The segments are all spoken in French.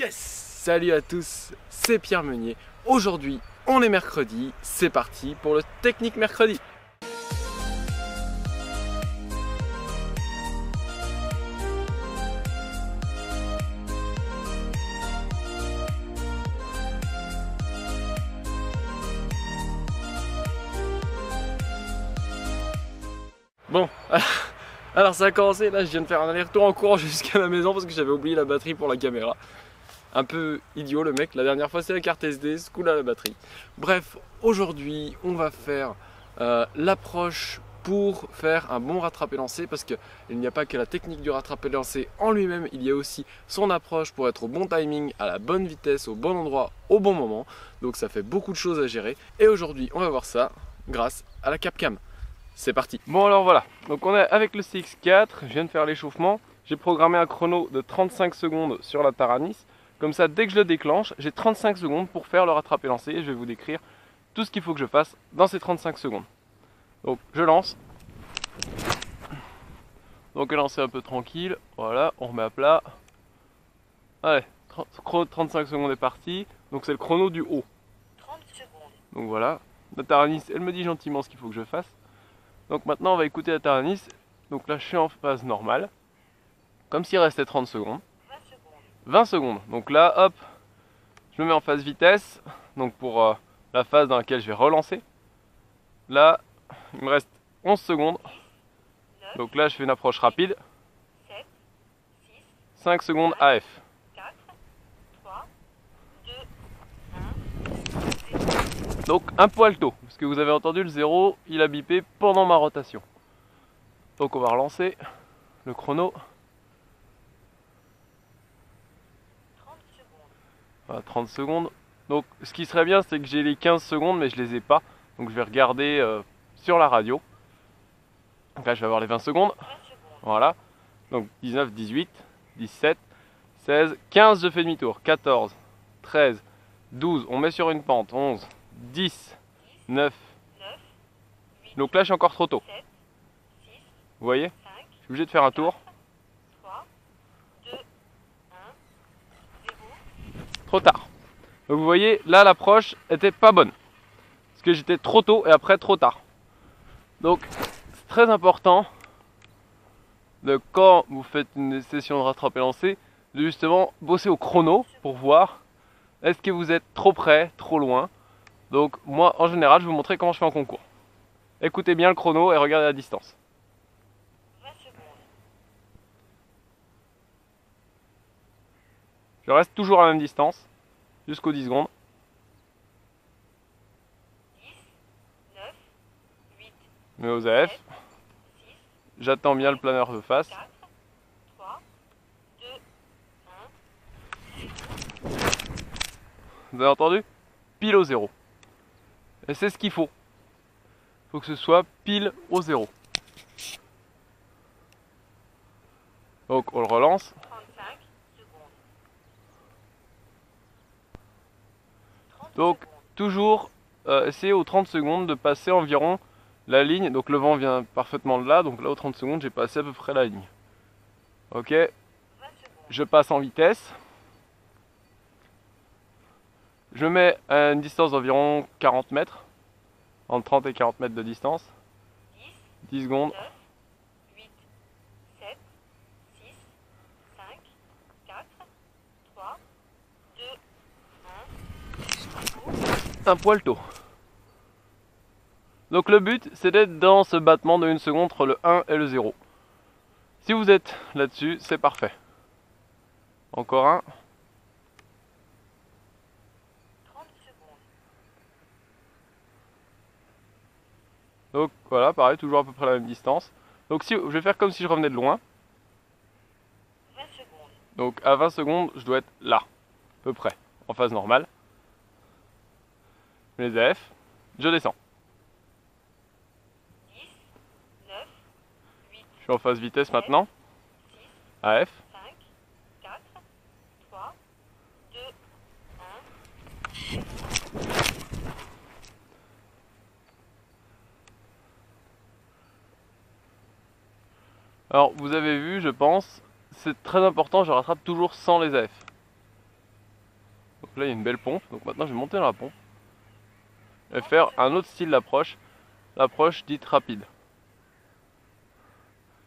Yes! Salut à tous, c'est Pierre Meunier. Aujourd'hui, on est mercredi, c'est parti pour le Technique Mercredi. Bon, alors ça a commencé, là je viens de faire un aller-retour en courant jusqu'à la maison parce que j'avais oublié la batterie pour la caméra. Un peu idiot le mec, la dernière fois c'est la carte SD, ce coup là la batterie. Bref, aujourd'hui on va faire l'approche pour faire un bon rattrapé-lancé parce qu'il n'y a pas que la technique du rattrapé-lancé en lui-même, il y a aussi son approche pour être au bon timing, à la bonne vitesse, au bon endroit, au bon moment. Donc ça fait beaucoup de choses à gérer et aujourd'hui on va voir ça grâce à la Capcam. C'est parti. Bon alors voilà, donc on est avec le CX4, je viens de faire l'échauffement. J'ai programmé un chrono de 35 secondes sur la Taranis. Comme ça, dès que je le déclenche, j'ai 35 secondes pour faire le rattrapé-lancé. Et je vais vous décrire tout ce qu'il faut que je fasse dans ces 35 secondes. Donc je lance. Donc un lancer un peu tranquille. Voilà, on remet à plat. Allez, chrono de 35 secondes est parti. Donc c'est le chrono du haut. 30 secondes. Donc voilà, la Taranis, elle me dit gentiment ce qu'il faut que je fasse. Donc maintenant on va écouter la Taranis. Donc là je suis en phase normale. Comme s'il restait 30 secondes. 20 secondes. 20 secondes. Donc là hop, je me mets en phase vitesse. Donc pour la phase dans laquelle je vais relancer. Là il me reste 11 secondes. 9, Donc là je fais une approche rapide. 7, 6, 5 secondes AF. 4, 3, 2, 1. Donc un poil tôt. Parce que vous avez entendu le 0, il a bipé pendant ma rotation. Donc on va relancer le chrono. 30 secondes. Voilà, 30 secondes. Donc ce qui serait bien c'est que j'ai les 15 secondes mais je les ai pas. Donc je vais regarder sur la radio. Donc là je vais avoir les 20 secondes. 20 secondes. Voilà. Donc 19, 18, 17, 16, 15 je fais demi-tour. 14, 13, 12, on met sur une pente. 11, 10, 9. 9, 8, Donc là je suis encore trop tôt. 7, 6, Vous voyez? 5, Je suis obligé de faire un tour. 3, 2, 1, 0. Trop tard. Donc vous voyez, là l'approche était pas bonne. Parce que j'étais trop tôt et après trop tard. Donc c'est très important de quand vous faites une session de rattrapé-lancé, de justement bosser au chrono pour voir est-ce que vous êtes trop près, trop loin. Donc moi en général je vais vous montrer comment je fais en concours. Écoutez bien le chrono et regardez la distance. 20 secondes. Je reste toujours à la même distance jusqu'aux 10 secondes. 10, 9, 8, Je mets aux AF. 7, 6, J'attends bien le planeur de face. 4, 3, 2, 1. Vous avez entendu? Pile au 0. Et c'est ce qu'il faut. Il faut que ce soit pile au 0. Donc on le relance. 35 secondes. 30 Donc secondes. toujours essayer aux 30 secondes de passer environ la ligne. Donc le vent vient parfaitement de là. Donc là aux 30 secondes j'ai passé à peu près la ligne. Ok. 20 secondes. Je passe en vitesse. Je mets à une distance d'environ 40 mètres. Entre 30 et 40 mètres de distance. 10, 10 secondes. 9, 8, 7, 6, 5, 4, 3, 2, 1. Un poil tôt. Donc le but c'est d'être dans ce battement de 1 seconde entre le 1 et le 0. Si vous êtes là-dessus, c'est parfait. Encore un. 30 secondes. Donc voilà, pareil, toujours à peu près la même distance. Donc si, je vais faire comme si je revenais de loin. 20 secondes. Donc à 20 secondes, je dois être là, à peu près, en phase normale. Je mets les AF, je descends. 10, 9, 8, Je suis en phase vitesse maintenant. 6, AF. 5, 4, 3, 2, 1. Alors vous avez vu, je pense, c'est très important, je rattrape toujours sans les AF. Donc là il y a une belle pompe, donc maintenant je vais monter dans la pompe et faire un autre style d'approche, l'approche dite rapide.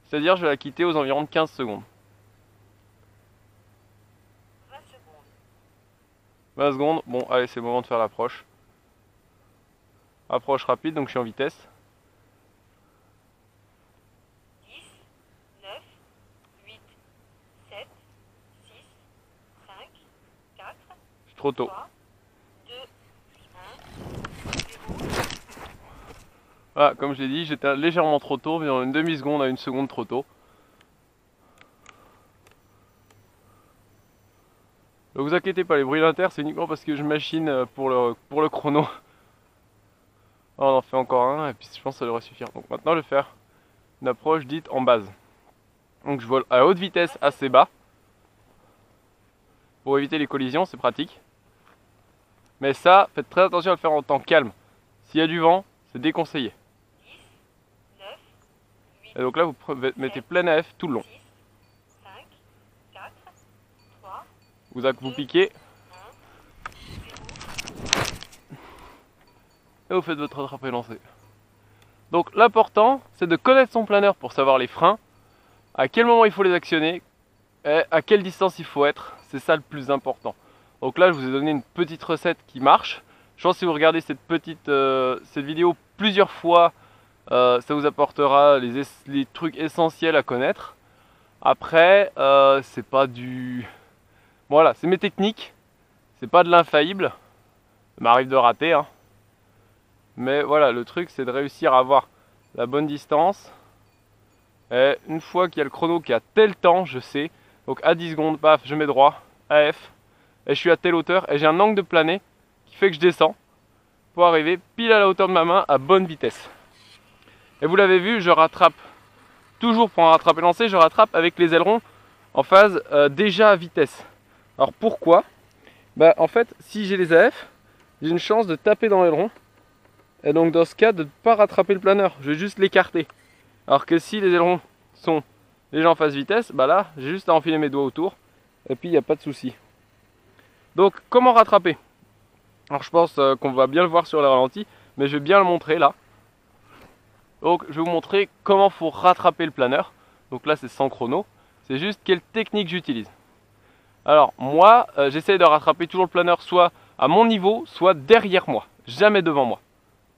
C'est-à-dire je vais la quitter aux environs de 15 secondes. 20 secondes. 20 secondes, bon allez c'est le moment de faire l'approche. Approche rapide, donc je suis en vitesse. 10, 9, 8, 7, 6, 5, 4, Je suis trop tôt. 3, 2, 1, 0. Voilà, comme je l'ai dit, j'étais légèrement trop tôt, environ une demi-seconde à une seconde trop tôt. Ne vous inquiétez pas, les bruits d'inter, c'est uniquement parce que je machine pour le chrono. On en fait encore un et puis je pense que ça devrait suffire. Donc maintenant je vais faire une approche dite en base. Donc je vole à haute vitesse assez bas. Pour éviter les collisions, c'est pratique. Mais ça, faites très attention à le faire en temps calme. S'il y a du vent, c'est déconseillé. 10, 9, 8, Et donc là vous mettez plein AF tout le long. 6, 5, 4, 3, Vous piquez 1, 0. et vous faites votre rattrapé lancé. Donc l'important c'est de connaître son planeur pour savoir les freins, à quel moment il faut les actionner et à quelle distance il faut être, c'est ça le plus important. Donc là je vous ai donné une petite recette qui marche. Je pense que si vous regardez cette vidéo plusieurs fois, ça vous apportera les trucs essentiels à connaître. Après c'est pas du... Voilà, c'est mes techniques, c'est pas de l'infaillible, ça m'arrive de rater hein. Mais voilà, le truc c'est de réussir à avoir la bonne distance. Et une fois qu'il y a le chrono qui a tel temps, je sais. Donc à 10 secondes, paf, je mets droit, AF. Et je suis à telle hauteur et j'ai un angle de planer qui fait que je descends pour arriver pile à la hauteur de ma main à bonne vitesse. Et vous l'avez vu, je rattrape, toujours pour un rattrapé lancé, je rattrape avec les ailerons en phase déjà à vitesse. Alors pourquoi? Bah en fait, si j'ai les AF, j'ai une chance de taper dans l'aileron. Et donc dans ce cas de ne pas rattraper le planeur, je vais juste l'écarter. Alors que si les ailerons sont déjà en phase vitesse, bah là j'ai juste à enfiler mes doigts autour et puis il n'y a pas de souci. Donc comment rattraper? Alors je pense qu'on va bien le voir sur les ralentis, mais je vais bien le montrer là. Donc je vais vous montrer comment il faut rattraper le planeur. Donc là c'est sans chrono, c'est juste quelle technique j'utilise. Alors moi j'essaie de rattraper toujours le planeur soit à mon niveau, soit derrière moi, jamais devant moi.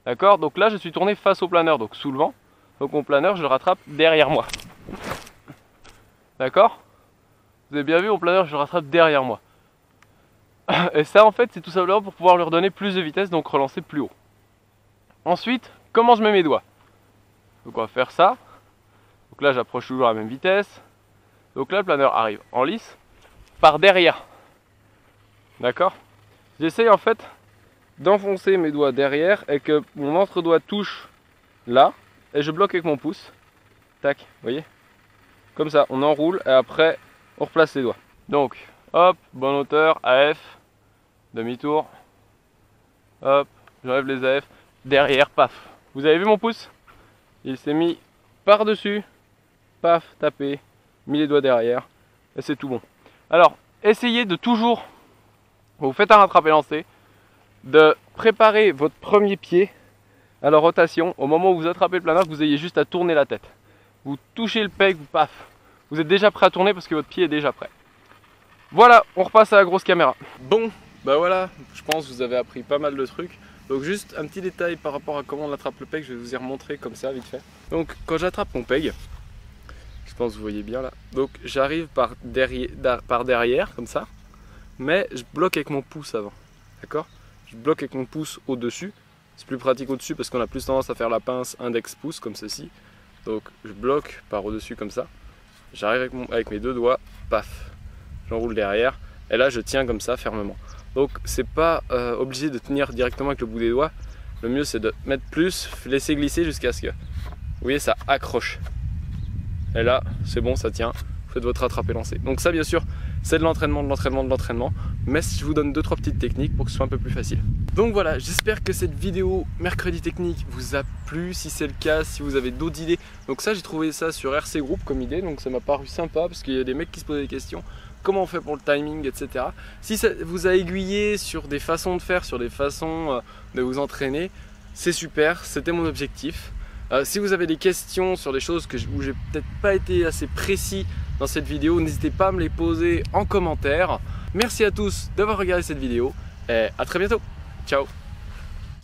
D'accord? Donc là je suis tourné face au planeur, donc sous le vent. Donc mon planeur je le rattrape derrière moi. D'accord? Vous avez bien vu, mon planeur je le rattrape derrière moi. Et ça en fait c'est tout simplement pour pouvoir lui redonner plus de vitesse, donc relancer plus haut. Ensuite, comment je mets mes doigts? Donc on va faire ça. Donc là j'approche toujours à la même vitesse. Donc là le planeur arrive en lice par derrière. D'accord? J'essaye en fait d'enfoncer mes doigts derrière et que mon entre-doigt touche là et je bloque avec mon pouce. Tac, vous voyez? Comme ça, on enroule et après on replace les doigts. Donc, hop, bonne hauteur, AF, demi-tour. Hop, j'enlève les AF, derrière, paf. Vous avez vu mon pouce? Il s'est mis par-dessus, paf, tapé, mis les doigts derrière et c'est tout bon. Alors, essayez de toujours, vous faites un rattrapé lancé, de préparer votre premier pied à la rotation au moment où vous attrapez le planeur, que vous ayez juste à tourner la tête. Vous touchez le peg, paf, vous êtes déjà prêt à tourner parce que votre pied est déjà prêt. Voilà, on repasse à la grosse caméra. Bon, bah voilà, je pense que vous avez appris pas mal de trucs. Donc juste un petit détail par rapport à comment on attrape le peg, je vais vous y remontrer comme ça vite fait. Donc quand j'attrape mon peg, je pense que vous voyez bien là, donc j'arrive par derrière comme ça, mais je bloque avec mon pouce avant, d'accord? Je bloque avec mon pouce au-dessus. C'est plus pratique au-dessus parce qu'on a plus tendance à faire la pince index-pouce comme ceci. Donc je bloque par au-dessus comme ça. J'arrive avec mes deux doigts, paf, j'enroule derrière. Et là je tiens comme ça fermement. Donc c'est pas obligé de tenir directement avec le bout des doigts. Le mieux c'est de mettre plus, laisser glisser jusqu'à ce que, vous voyez, ça accroche. Et là c'est bon, ça tient. Vous faites votre rattrapé lancé. Donc ça bien sûr c'est de l'entraînement, mais je vous donne 2-3 petites techniques pour que ce soit un peu plus facile. Donc voilà, j'espère que cette vidéo mercredi technique vous a plu. Si c'est le cas, si vous avez d'autres idées, donc ça j'ai trouvé ça sur RC Group comme idée, donc ça m'a paru sympa parce qu'il y a des mecs qui se posaient des questions. comment on fait pour le timing, etc. Si ça vous a aiguillé sur des façons de faire, sur des façons de vous entraîner, c'est super, c'était mon objectif. Si vous avez des questions sur des choses où j'ai peut-être pas été assez précis dans cette vidéo, n'hésitez pas à me les poser en commentaire. Merci à tous d'avoir regardé cette vidéo et à très bientôt. Ciao.